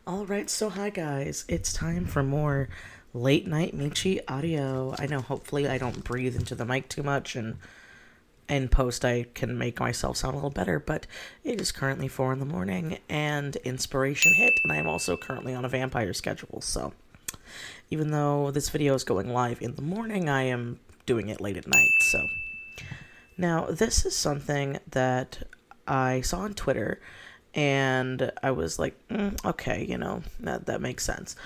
Alright, so hi guys. It's time for more late night Michi audio. I know hopefully I don't breathe into the mic too much and in post I can make myself sound a little better, but it is currently 4 in the morning and inspiration hit, and I am also currently on a vampire schedule, so even though this video is going live in the morning, I am doing it late at night, so. Now, this is something that I saw on Twitter, and I was like, okay, that makes sense.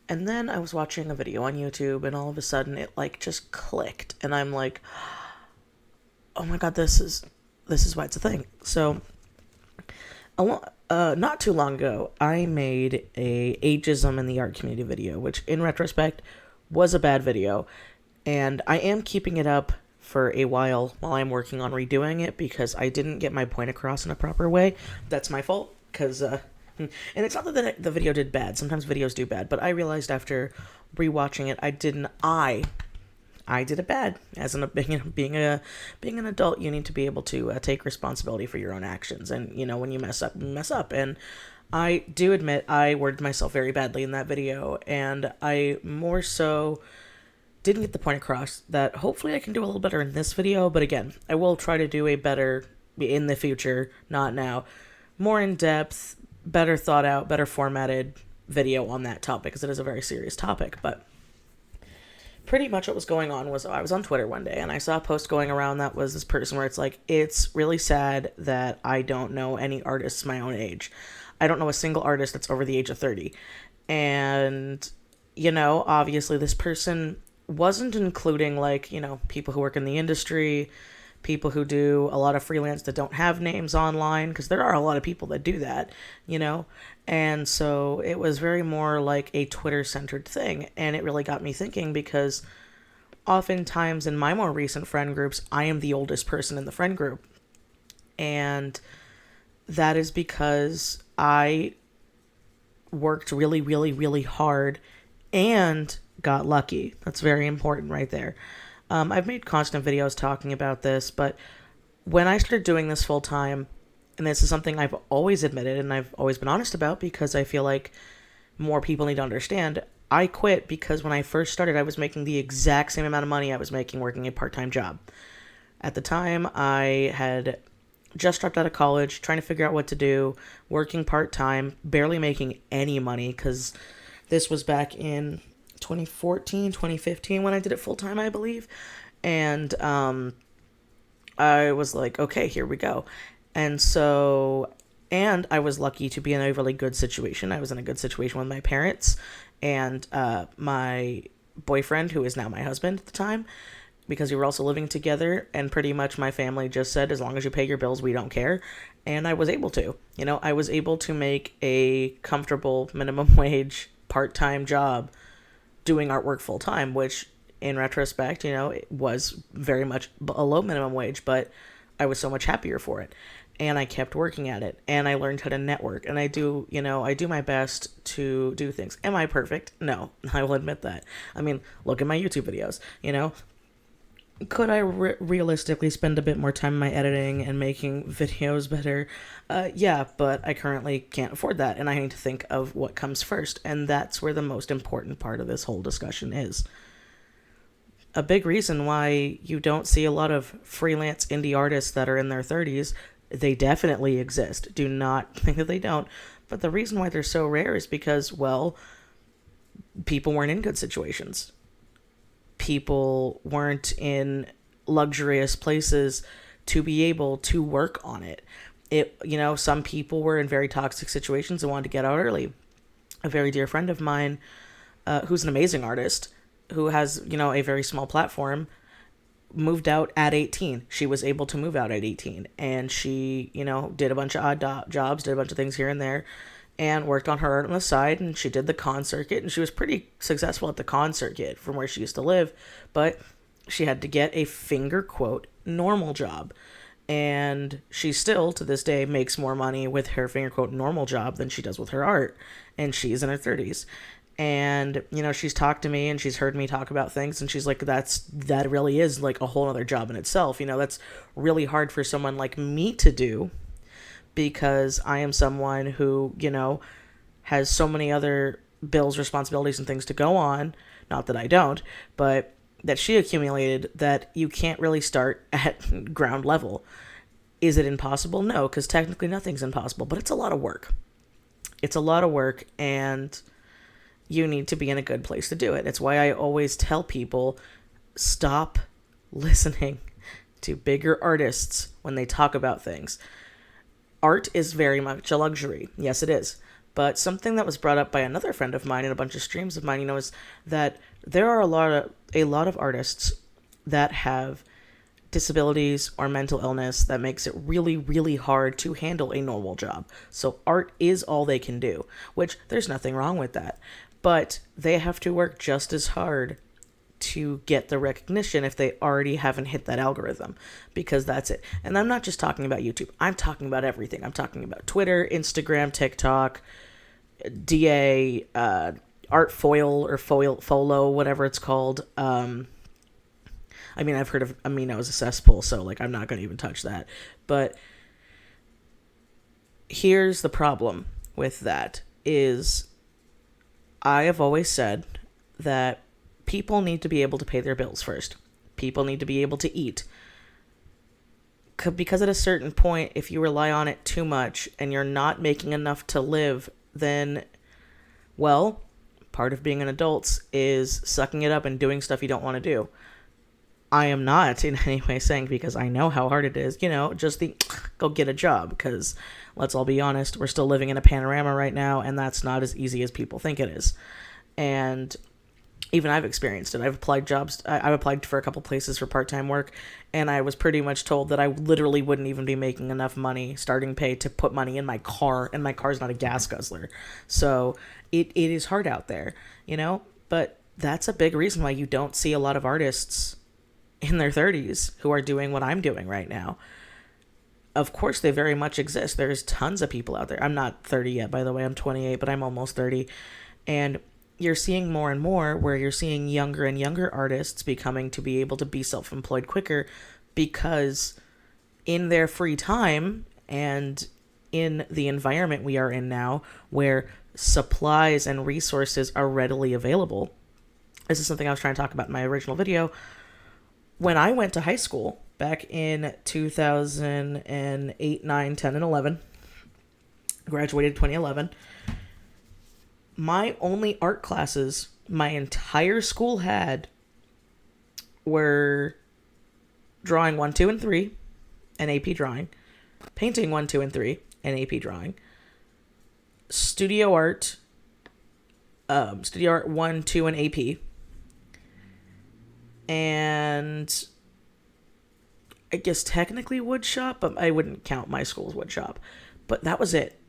And then I was watching a video on YouTube, and all of a sudden it just clicked, and I'm like, oh my god, this is why it's a thing. So, not too long ago, I made a ageism in the art community video, which in retrospect was a bad video, and I am keeping it up for a while I'm working on redoing it because I didn't get my point across in a proper way. That's my fault, because and it's not that the video did bad. Sometimes videos do bad, but I realized after rewatching it, I did it bad. As being an adult, you need to be able to take responsibility for your own actions, and when you mess up, you mess up. And I do admit I worded myself very badly in that video, and I more so didn't get the point across that hopefully I can do a little better in this video. But again, I will try to do a better in the future, not now, more in depth, better thought out, better formatted video on that topic, because it is a very serious topic. But pretty much what was going on was I was on Twitter one day and I saw a post going around that was this person where it's like, it's really sad that I don't know any artists my own age. I don't know a single artist that's over the age of 30. And, obviously this person wasn't including people who work in the industry, people who do a lot of freelance that don't have names online, because there are a lot of people that do that, and so it was very more like a Twitter-centered thing, and it really got me thinking, because oftentimes in my more recent friend groups, I am the oldest person in the friend group, and that is because I worked really, really, really hard and got lucky. That's very important right there. I've made constant videos talking about this, but when I started doing this full time, and this is something I've always admitted and I've always been honest about because I feel like more people need to understand, I quit because when I first started, I was making the exact same amount of money I was making working a part-time job. At the time, I had just dropped out of college, trying to figure out what to do, working part-time, barely making any money, because this was back in 2014, 2015 when I did it full time, I believe. And I was like, okay, here we go. And I was lucky to be in a really good situation. I was in a good situation with my parents and my boyfriend, who is now my husband at the time, because we were also living together. And pretty much my family just said, as long as you pay your bills, we don't care. And I was able to. I was able to make a comfortable minimum wage part-time job doing artwork full time, which in retrospect, it was very much below minimum wage, but I was so much happier for it. And I kept working at it, and I learned how to network, and I do my best to do things. Am I perfect? No, I will admit that. I mean, look at my YouTube videos, Could I realistically spend a bit more time in my editing and making videos better? Yeah, but I currently can't afford that, and I need to think of what comes first, and that's where the most important part of this whole discussion is. A big reason why you don't see a lot of freelance indie artists that are in their 30s, they definitely exist. Do not think that they don't, but the reason why they're so rare is because, well, people weren't in good situations. People weren't in luxurious places to be able to work on it. Some people were in very toxic situations and wanted to get out early. A very dear friend of mine, who's an amazing artist, who has, a very small platform, moved out at 18. She was able to move out at 18, and she, did a bunch of odd jobs, did a bunch of things here and there, and worked on her art on the side, and she did the con circuit, and she was pretty successful at the con circuit from where she used to live, but she had to get a finger quote normal job, and she still to this day makes more money with her finger quote normal job than she does with her art, and she's in her 30s. And she's talked to me and she's heard me talk about things, and she's like, that really is like a whole other job in itself. That's really hard for someone like me to do, because I am someone who, has so many other bills, responsibilities, and things to go on. Not that I don't, but that she accumulated, that you can't really start at ground level. Is it impossible? No, because technically nothing's impossible, but it's a lot of work. It's a lot of work, and you need to be in a good place to do it. It's why I always tell people, stop listening to bigger artists when they talk about things. Art is very much a luxury. Yes, it is. But something that was brought up by another friend of mine in a bunch of streams of mine, is that there are a lot of artists that have disabilities or mental illness that makes it really, really hard to handle a normal job. So art is all they can do, which there's nothing wrong with that. But they have to work just as hard to get the recognition if they already haven't hit that algorithm, because that's it. And I'm not just talking about YouTube. I'm talking about everything. I'm talking about Twitter, Instagram, TikTok, DA, Art Foil or Folo, whatever it's called. I mean, I've heard of Amino as a cesspool, so like I'm not going to even touch that. But here's the problem with that is I have always said that people need to be able to pay their bills first. People need to be able to eat. Because at a certain point, if you rely on it too much and you're not making enough to live, then, well, part of being an adult is sucking it up and doing stuff you don't want to do. I am not in any way saying, because I know how hard it is, just go get a job, because let's all be honest, we're still living in a panorama right now, and that's not as easy as people think it is. And even I've experienced it. I've applied for a couple places for part-time work, and I was pretty much told that I literally wouldn't even be making enough money, starting pay, to put money in my car, and my car's not a gas guzzler. So it is hard out there, but that's a big reason why you don't see a lot of artists in their 30s who are doing what I'm doing right now. Of course, they very much exist. There's tons of people out there. I'm not 30 yet, by the way. I'm 28, but I'm almost 30. And you're seeing more and more where you're seeing younger and younger artists becoming to be able to be self-employed quicker, because in their free time and in the environment we are in now, where supplies and resources are readily available. This is something I was trying to talk about in my original video. When I went to high school back in 2008, 9, 10, and 11, graduated 2011, my only art classes my entire school had were drawing 1, 2, and 3, and AP drawing, painting 1, 2, and 3, and AP drawing, studio art 1, 2, and AP, and I guess technically wood shop, but I wouldn't count my school's wood shop. But that was it.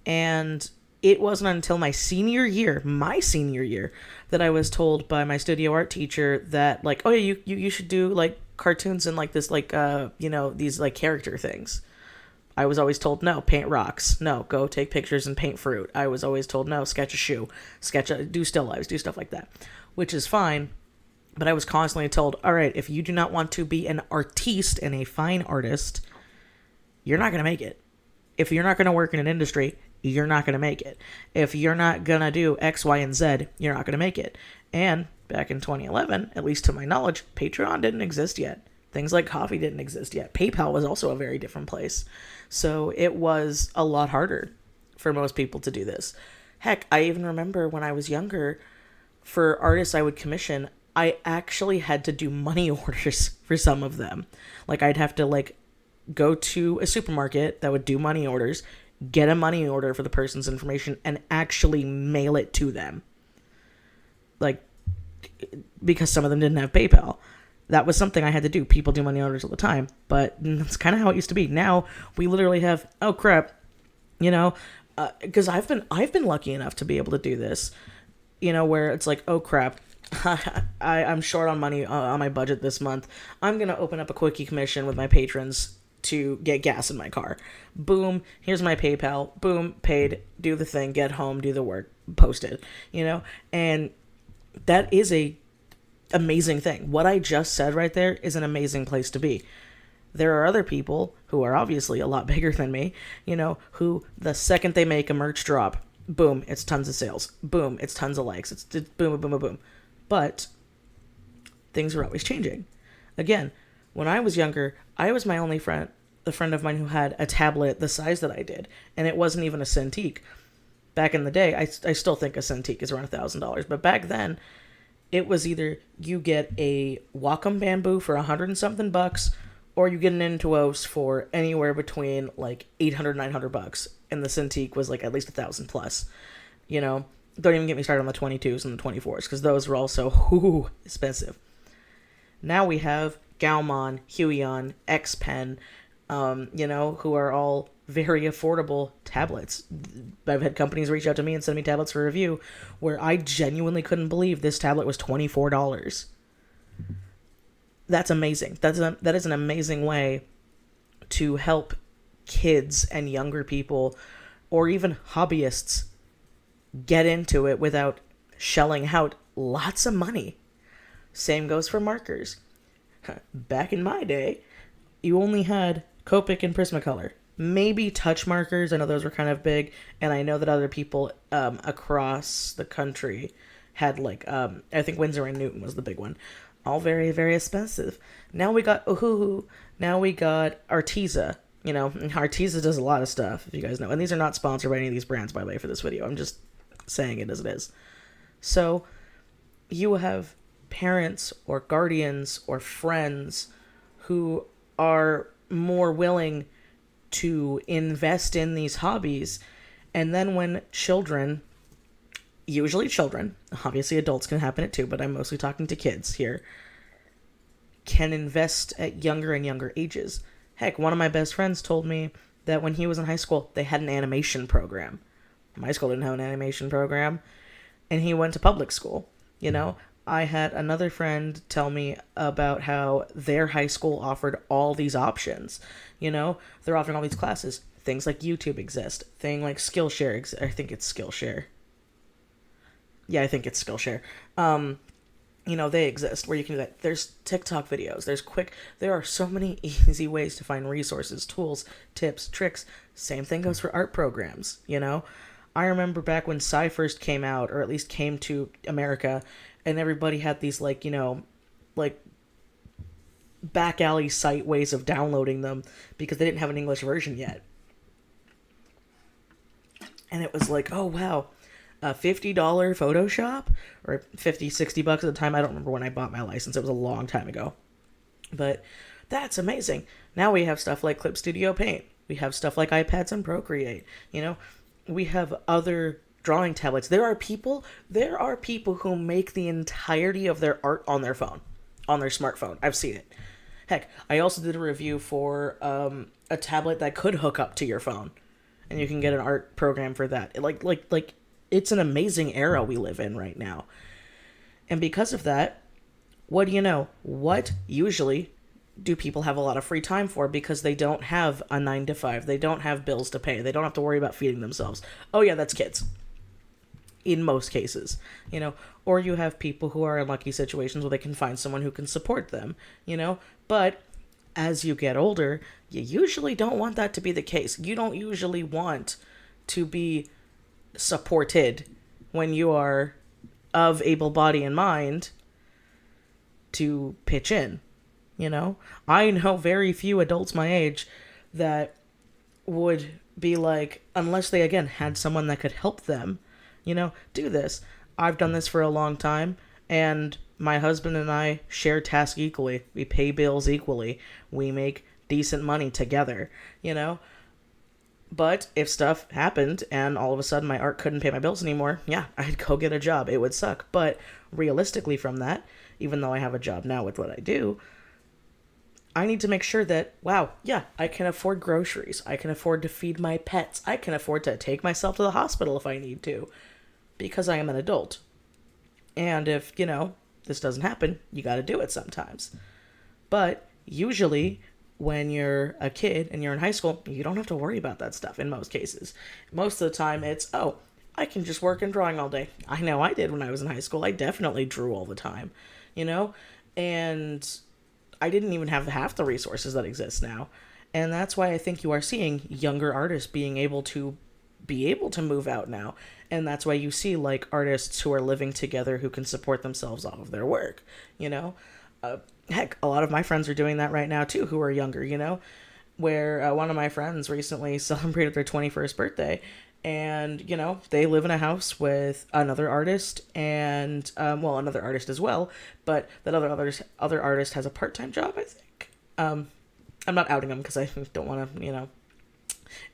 And it wasn't until my senior year, that I was told by my studio art teacher that, like, oh yeah, you should do like cartoons and like this, like, these like character things. I was always told, no, paint rocks. No, go take pictures and paint fruit. I was always told, no, sketch a shoe, do still lives, do stuff like that, which is fine. But I was constantly told, all right, if you do not want to be an artiste and a fine artist, you're not going to make it. If you're not going to work in an industry, you're not going to make it. If you're not going to do X, Y, and Z, you're not going to make it. And back in 2011, at least to my knowledge, Patreon didn't exist yet. Things like Coffee didn't exist yet. PayPal was also a very different place. So it was a lot harder for most people to do this. Heck, I even remember when I was younger, for artists I would commission, I actually had to do money orders for some of them. Like, I'd have to, like, go to a supermarket that would do money orders, get a money order for the person's information, and actually mail it to them. Like, because some of them didn't have PayPal. That was something I had to do. People do money orders all the time, but that's kind of how it used to be. Now, we literally have, oh crap, because I've been lucky enough to be able to do this, where it's like, oh crap, I'm short on money on my budget this month. I'm going to open up a quickie commission with my patrons to get gas in my car. Boom, here's my PayPal. Boom, paid, do the thing, get home, do the work, post it, and that is a amazing thing. What I just said right there is an amazing place to be. There are other people who are obviously a lot bigger than me, who the second they make a merch drop, Boom, it's tons of sales. Boom, it's tons of likes. It's boom, boom, boom, boom. But things are always changing. Again, when I was younger, I was my only friend, a friend of mine who had a tablet the size that I did, and it wasn't even a Cintiq. Back in the day, I still think a Cintiq is around $1,000, but back then, it was either you get a Wacom Bamboo for $100 and something bucks, or you get an Intuos for anywhere between like $800, $900, and the Cintiq was like at least $1,000 plus. You know, don't even get me started on the 22s and the 24s, because those were also expensive. Now we have Gaomon, Huion, Xpen, who are all very affordable tablets. I've had companies reach out to me and send me tablets for review where I genuinely couldn't believe this tablet was $24. That's amazing. That is an amazing way to help kids and younger people, or even hobbyists, get into it without shelling out lots of money. Same goes for markers. Back in my day, you only had Copic and Prismacolor. Maybe touch markers. I know those were kind of big, and I know that other people across the country had I think Winsor and Newton was the big one. All very, very expensive. Now we got Now we got Arteza. Arteza does a lot of stuff, if you guys know. And these are not sponsored by any of these brands, by the way, for this video. I'm just saying it as it is. So you have parents or guardians or friends who are more willing to invest in these hobbies, and then when usually children, obviously adults can happen it too, but I'm mostly talking to kids here, can invest at younger and younger ages. Heck, one of my best friends told me that when he was in high school, they had an animation program. My school didn't have an animation program, and he went to public school. I had another friend tell me about how their high school offered all these options. They're offering all these classes. Things like YouTube exist. Thing like Skillshare exists. I think it's Skillshare. Yeah, I think it's Skillshare. They exist where you can do that. There's TikTok videos. There are so many easy ways to find resources, tools, tips, tricks. Same thing goes for art programs, I remember back when Psy first came out, or at least came to America, and everybody had these back alley site ways of downloading them because they didn't have an English version yet. And it was like, oh wow, a $50 Photoshop, or $50-$60 at the time. I don't remember when I bought my license. It was a long time ago. But that's amazing. Now we have stuff like Clip Studio Paint. We have stuff like iPads and Procreate. We have other drawing tablets. There are people who make the entirety of their art on their phone, on their smartphone. I've seen it. Heck, I also did a review for a tablet that could hook up to your phone, and you can get an art program for that. It's an amazing era we live in right now. And because of that, what do you know? What usually do people have a lot of free time for, because they don't have a 9 to 5? They don't have bills to pay. They don't have to worry about feeding themselves. Oh yeah, that's kids. In most cases, or you have people who are in lucky situations where they can find someone who can support them, but as you get older, you usually don't want that to be the case. You don't usually want to be supported when you are of able body and mind to pitch in. I know very few adults my age that would be like, unless they again had someone that could help them, do this. I've done this for a long time, and my husband and I share tasks equally. We pay bills equally. We make decent money together, But if stuff happened and all of a sudden my art couldn't pay my bills anymore, yeah, I'd go get a job. It would suck. But realistically from that, even though I have a job now with what I do, I need to make sure that, wow, yeah, I can afford groceries. I can afford to feed my pets. I can afford to take myself to the hospital if I need to, because I am an adult. And if, this doesn't happen, you got to do it sometimes. But usually when you're a kid and you're in high school, you don't have to worry about that stuff in most cases. Most of the time it's, oh, I can just work in drawing all day. I know I did when I was in high school. I definitely drew all the time, and I didn't even have half the resources that exist now. And that's why I think you are seeing younger artists being able to be able to move out now. And that's why you see like artists who are living together who can support themselves off of their work, you know? Heck, a lot of my friends are doing that right now too, who are younger, you know? Where one of my friends recently celebrated their 21st birthday, and you know, they live in a house with another artist and another artist as well, but that other artist has a part-time job, I think. I'm not outing them because I don't want to, you know,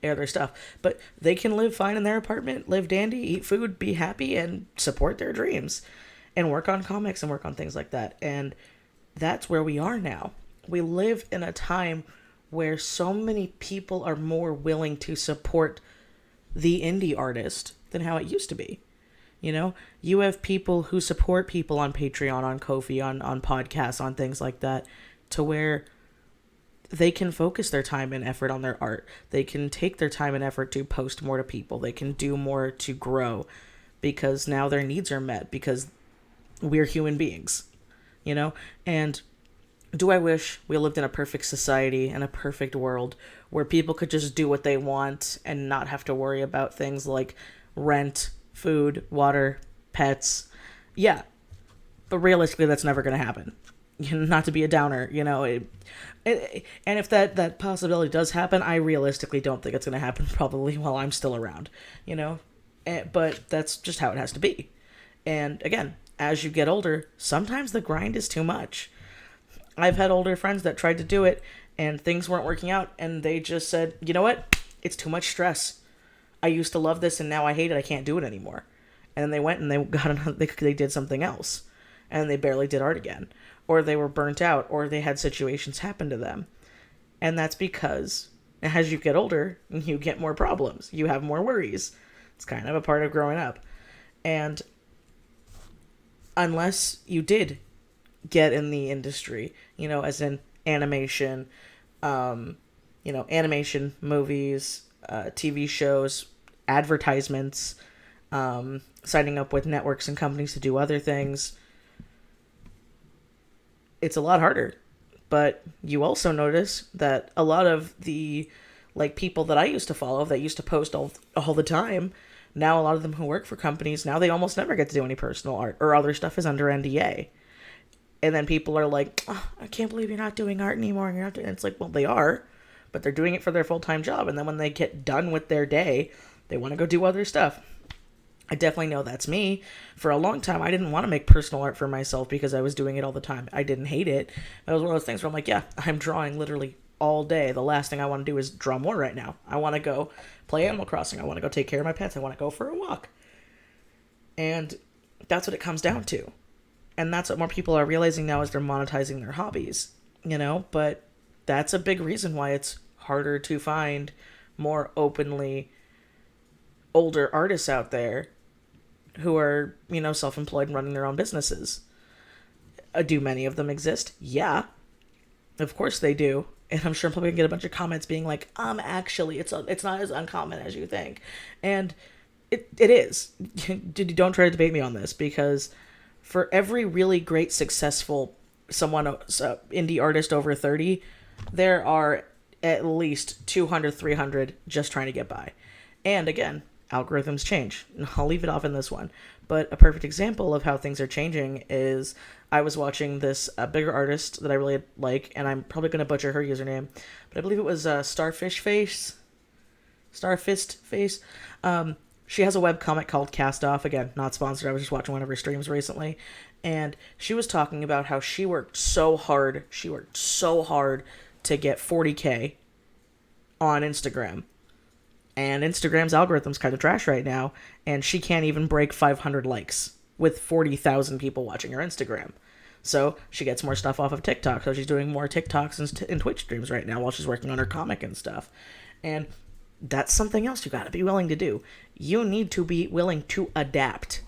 air their stuff, but they can live fine in their apartment, live dandy, eat food, be happy, and support their dreams and work on comics and work on things like that. And that's where we are now. We live in a time where so many people are more willing to support the indie artist than how it used to be. You know, you have people who support people on Patreon, on Ko-fi, on podcasts, on things like that, to where they can focus their time and effort on their art. They can take their time and effort to post more to people. They can do more to grow because now their needs are met, because we're human beings, you know? And do I wish we lived in a perfect society and a perfect world where people could just do what they want and not have to worry about things like rent, food, water, pets? Yeah. But realistically, that's never going to happen. Not to be a downer, you know. And if that possibility does happen, I realistically don't think it's going to happen probably while I'm still around, you know. But that's just how it has to be. And again, as you get older, sometimes the grind is too much. I've had older friends that tried to do it and things weren't working out, and they just said, you know what? It's too much stress. I used to love this and now I hate it. I can't do it anymore. And then they went and they did something else, and they barely did art again, or they were burnt out, or they had situations happen to them. And that's because as you get older, you get more problems. You have more worries. It's kind of a part of growing up. And unless you did get in the industry, you know, as in animation, animation, movies, TV shows, advertisements, signing up with networks and companies to do other things, it's a lot harder. But you also notice that a lot of the people that I used to follow that used to post all the time, now a lot of them who work for companies, now they almost never get to do any personal art, or other stuff is under NDA. And then people are like, oh, I can't believe you're not doing art anymore. And you're not doing it. It's like, well, they are, but they're doing it for their full-time job. And then when they get done with their day, they want to go do other stuff. I definitely know that's me. For a long time, I didn't want to make personal art for myself because I was doing it all the time. I didn't hate it. It was one of those things where I'm like, yeah, I'm drawing literally all day. The last thing I want to do is draw more right now. I want to go play Animal Crossing. I want to go take care of my pets. I want to go for a walk. And that's what it comes down to. And that's what more people are realizing now as they're monetizing their hobbies, you know? But that's a big reason why it's harder to find more openly older artists out there who are, you know, self-employed and running their own businesses. Do many of them exist? Yeah. Of course they do. And I'm sure I'm probably going to get a bunch of comments being like, actually, it's not as uncommon as you think. And it is. Don't try to debate me on this, because for every really great, successful indie artist over 30, there are at least 200, 300 just trying to get by. And again, algorithms change. I'll leave it off in this one. But a perfect example of how things are changing is I was watching this bigger artist that I really like, and I'm probably going to butcher her username, but I believe it was Starfist Face. She has a webcomic called Cast Off. Again, not sponsored. I was just watching one of her streams recently. And she was talking about how she worked so hard. She worked so hard to get 40K on Instagram. And Instagram's algorithm's kind of trash right now. And she can't even break 500 likes with 40,000 people watching her Instagram. So she gets more stuff off of TikTok. So she's doing more TikToks and Twitch streams right now while she's working on her comic and stuff. And that's something else you got to be willing to do. You need to be willing to adapt.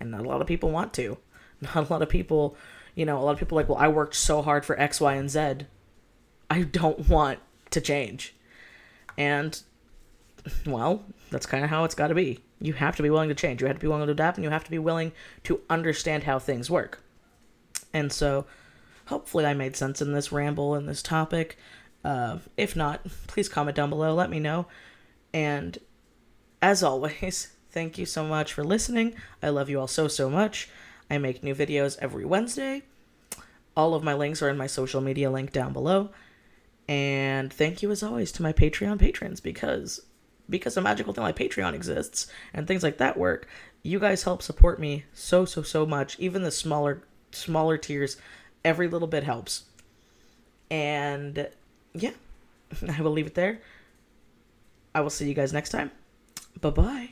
And not a lot of people want to. Not a lot of people, a lot of people are like, well, I worked so hard for X, Y, and Z. I don't want to change. And, well, that's kind of how it's got to be. You have to be willing to change. You have to be willing to adapt, and you have to be willing to understand how things work. And so, hopefully I made sense in this ramble and this topic. If not, please comment down below. Let me know. And as always, thank you so much for listening. I love you all so, so much. I make new videos every Wednesday. All of my links are in my social media link down below. And thank you, as always, to my Patreon patrons, because a magical thing like Patreon exists and things like that work. You guys help support me so, so, so much. Even the smaller tiers, every little bit helps. And yeah, I will leave it there. I will see you guys next time. Bye-bye.